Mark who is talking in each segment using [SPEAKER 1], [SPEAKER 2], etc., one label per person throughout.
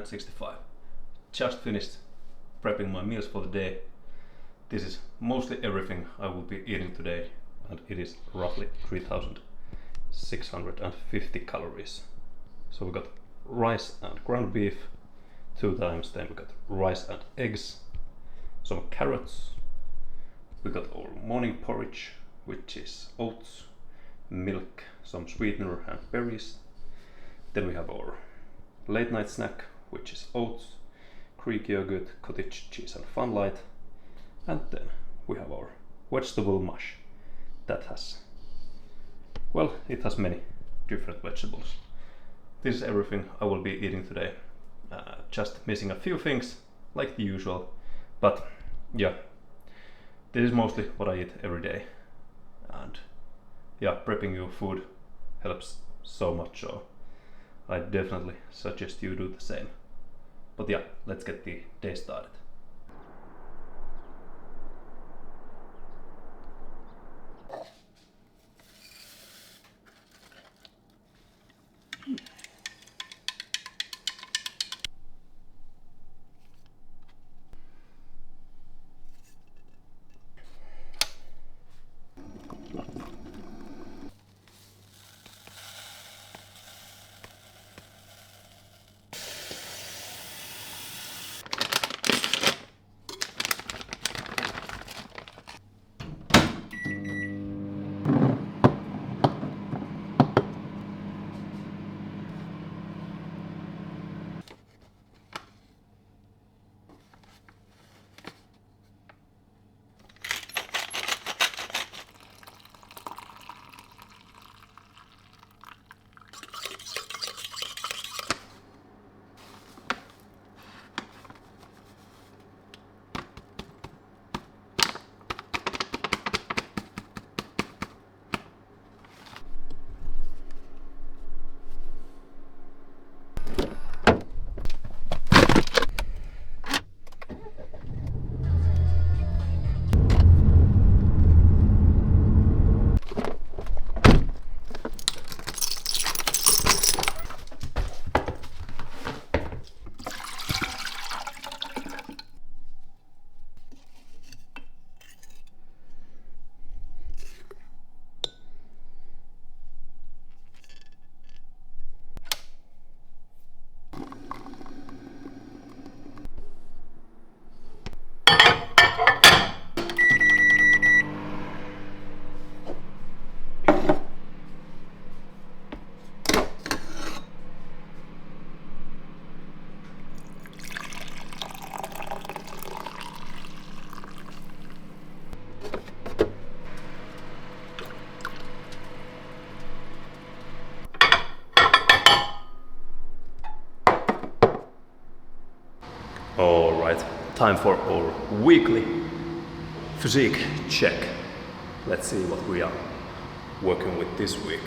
[SPEAKER 1] 165. Just finished prepping my meals for the day. This is mostly everything I will be eating today, and it is roughly 3650 calories. So we got rice and ground beef 2 times, then we got rice and eggs, some carrots, we got our morning porridge, which is oats, milk, some sweetener and berries. Then we have our late night snack, which is oats, Greek yogurt, cottage cheese and Fun Light. And then we have our vegetable mush that has, well, it has many different vegetables. This is everything I will be eating today. Just missing a few things like the usual, but yeah, this is mostly what I eat every day. And yeah, prepping your food helps so much, so I definitely suggest you do the same. But yeah, let's get the day started. Alright, time for our weekly physique check. Let's see what we are working with this week.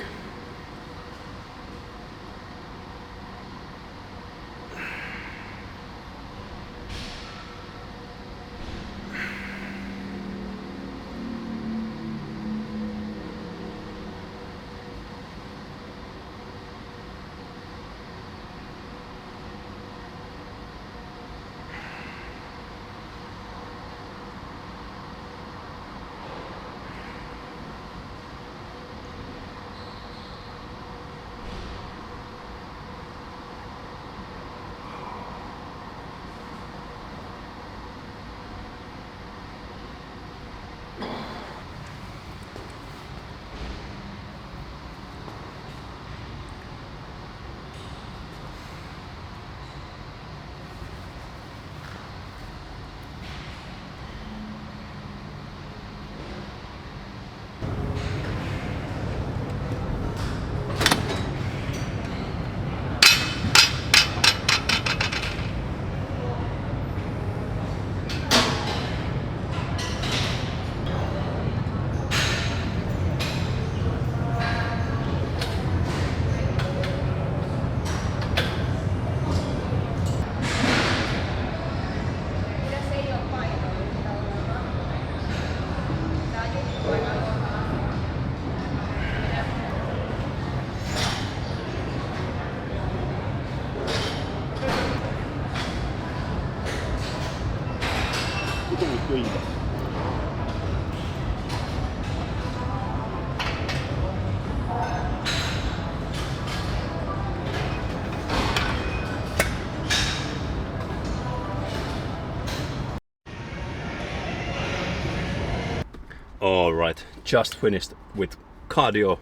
[SPEAKER 1] Alright, just finished with cardio,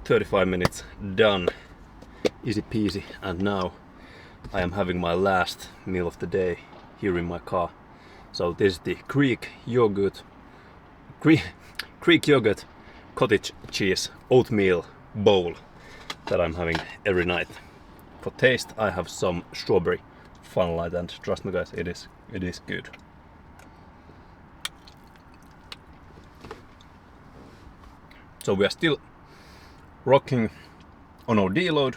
[SPEAKER 1] 35 minutes done, easy peasy, and now I am having my last meal of the day here in my car. So this is the Greek yogurt cottage cheese oatmeal bowl that I'm having every night. For taste I have some strawberry Funlight, and trust me guys, it is good. So we are still rocking on our deload,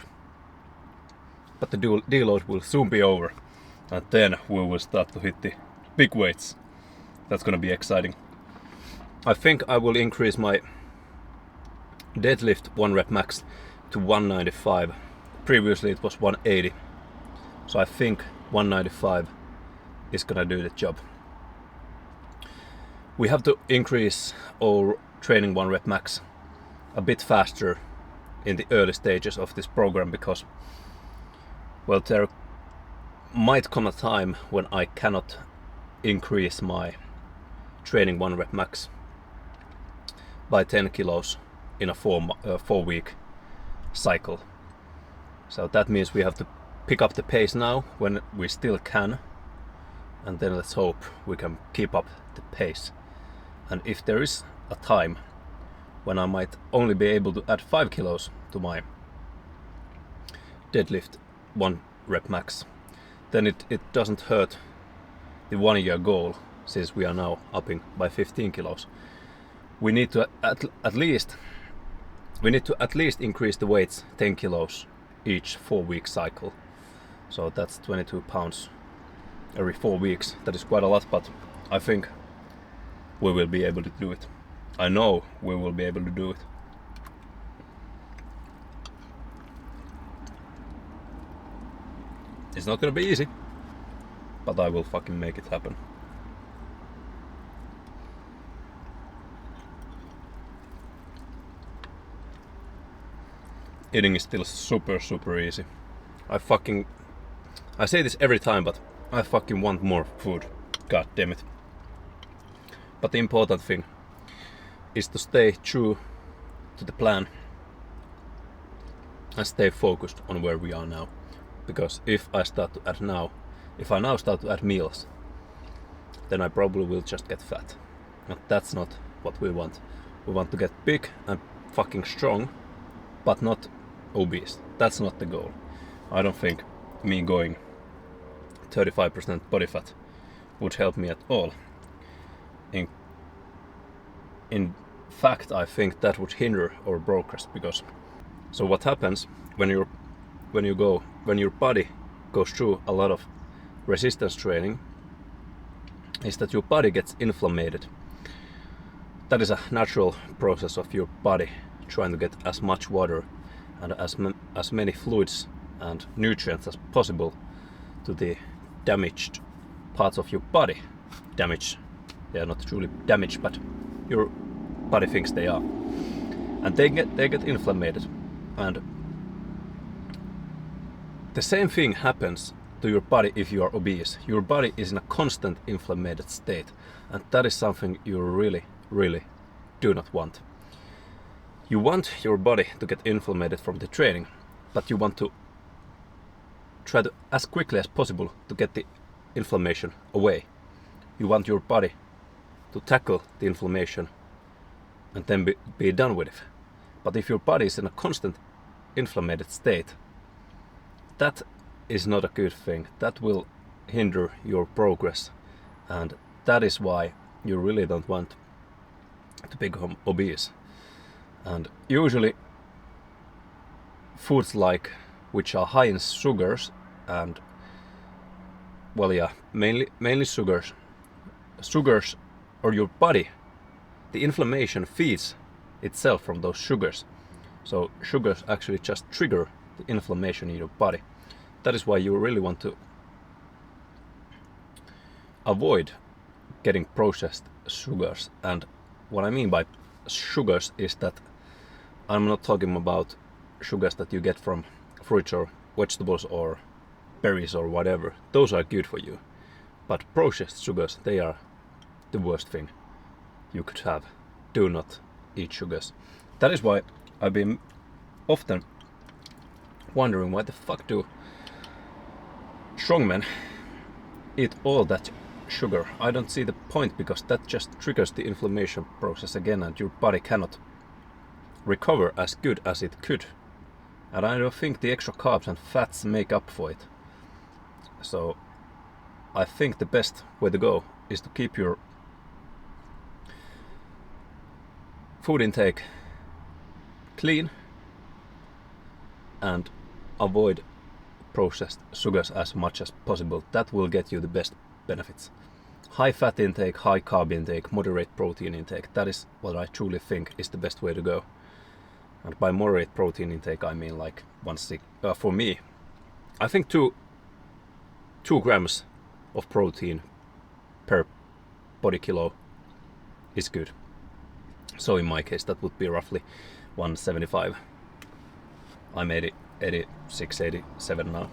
[SPEAKER 1] but the deload will soon be over, and then we will start to hit the big weights. That's gonna be exciting. I think I will increase my deadlift 1 rep max to 195. Previously it was 180, so I think 195 is gonna do the job. We have to increase our training 1 rep max a bit faster in the early stages of this program, because, well, there might come a time when I cannot increase my training 1 rep max by 10 kilos in a 4-week cycle. So that means we have to pick up the pace now when we still can, and then let's hope we can keep up the pace. And if there is a time when I might only be able to add 5 kilos to my deadlift 1 rep max, then it doesn't hurt the 1-year goal, since we are now upping by 15 kilos. We need to at least increase the weights 10 kilos each 4-week cycle. So that's 22 pounds every 4 weeks. That is quite a lot, but I think we will be able to do it. I know we will be able to do it. It's not gonna be easy, but I will fucking make it happen. Eating is still super easy. I say this every time, but I fucking want more food. God damn it. But the important thing is to stay true to the plan and stay focused on where we are now. Because if I now start to add meals, then I probably will just get fat. And that's not what we want. We want to get big and fucking strong, but not obese. That's not the goal. I don't think me going 35% body fat would help me at all. In fact, I think that would hinder our progress, because so what happens when your body goes through a lot of resistance training is that your body gets inflamed. That is a natural process of your body trying to get as much water and as many fluids and nutrients as possible to the damaged parts of your body. Damaged, they are not truly damaged, but your body thinks they are, and they get inflamed. And the same thing happens to your body if you are obese. Your body is in a constant inflamed state, and that is something you really do not want. You want your body to get inflamed from the training, but you want to try to, as quickly as possible, to get the inflammation away. You want your body to tackle the inflammation and then be done with it. But if your body is in a constant inflamed state, that is not a good thing. That will hinder your progress, and that is why you really don't want to become obese. And usually foods which are high in sugars and, well, yeah, mainly sugars, or your body, the inflammation feeds itself from those sugars. So sugars actually just trigger the inflammation in your body. That is why you really want to avoid getting processed sugars. And what I mean by sugars is that I'm not talking about sugars that you get from fruits or vegetables or berries or whatever. Those are good for you. But processed sugars, they are the worst thing you could have do not eat sugars. That is why I've been often wondering why the fuck do strongmen eat all that sugar. I don't see the point, because that just triggers the inflammation process again and your body cannot recover as good as it could. And I don't think the extra carbs and fats make up for it. So I think the best way to go is to keep your food intake clean and avoid processed sugars as much as possible. That will get you the best benefits. High fat intake, high carb intake, moderate protein intake. That is what I truly think is the best way to go. And by moderate protein intake, I mean like for me, I think 2 grams of protein per body kilo is good. So in my case, that would be roughly 175. I'm 86, 87 now.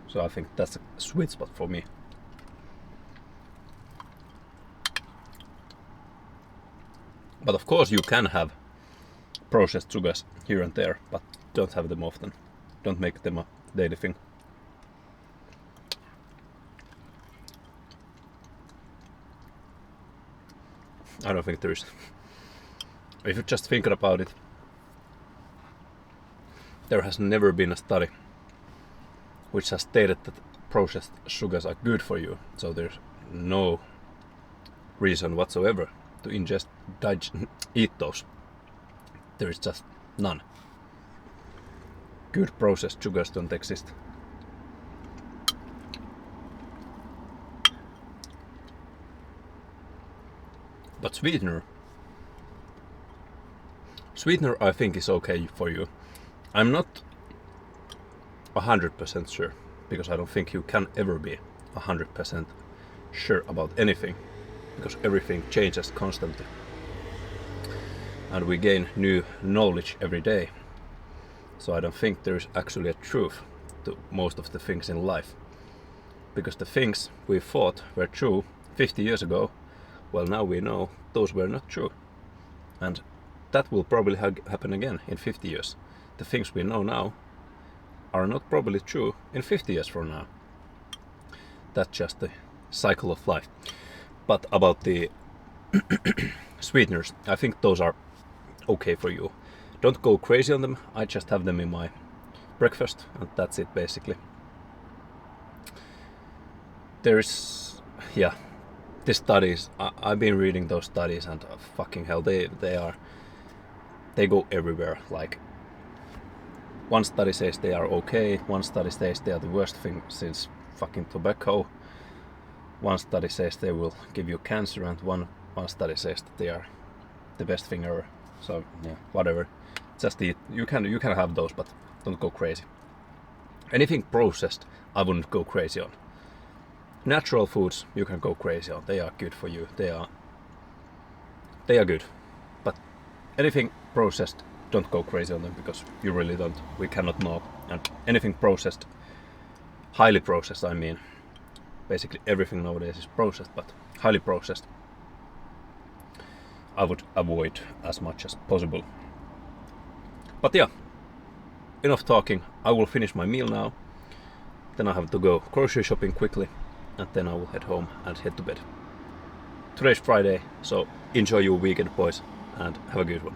[SPEAKER 1] So I think that's a sweet spot for me. But of course you can have processed sugars here and there, but don't have them often. Don't make them a daily thing. I don't think there is. If you just think about it, there has never been a study which has stated that processed sugars are good for you. So there's no reason whatsoever to eat those. There is just none. Good processed sugars don't exist. But sweetener I think is okay for you. I'm not 100% sure, because I don't think you can ever be 100% sure about anything, because everything changes constantly. And we gain new knowledge every day. So I don't think there is actually a truth to most of the things in life. Because the things we thought were true 50 years ago, well, now we know those were not true. And that will probably happen again in 50 years. The things we know now are not probably true in 50 years from now. That's just the cycle of life. But about the sweeteners, I think those are okay for you. Don't go crazy on them. I just have them in my breakfast, and that's it basically. There's, yeah, the studies. I've been reading those studies, and fucking hell, they go everywhere. Like, one study says they are okay, one study says they are the worst thing since fucking tobacco, one study says they will give you cancer, and one study says that they are the best thing ever. So yeah, whatever. Just eat. You can have those, but don't go crazy. Anything processed, I wouldn't go crazy on. Natural foods you can go crazy on. They are good for you. They are good. But anything processed, don't go crazy on them, because you really don't. We cannot know. And anything processed, highly processed, I mean, basically everything nowadays is processed, but highly processed, I would avoid as much as possible. But yeah, enough talking. I will finish my meal now. Then I have to go grocery shopping quickly, and then I will head home and head to bed. Today's Friday, so enjoy your weekend, boys, and have a good one.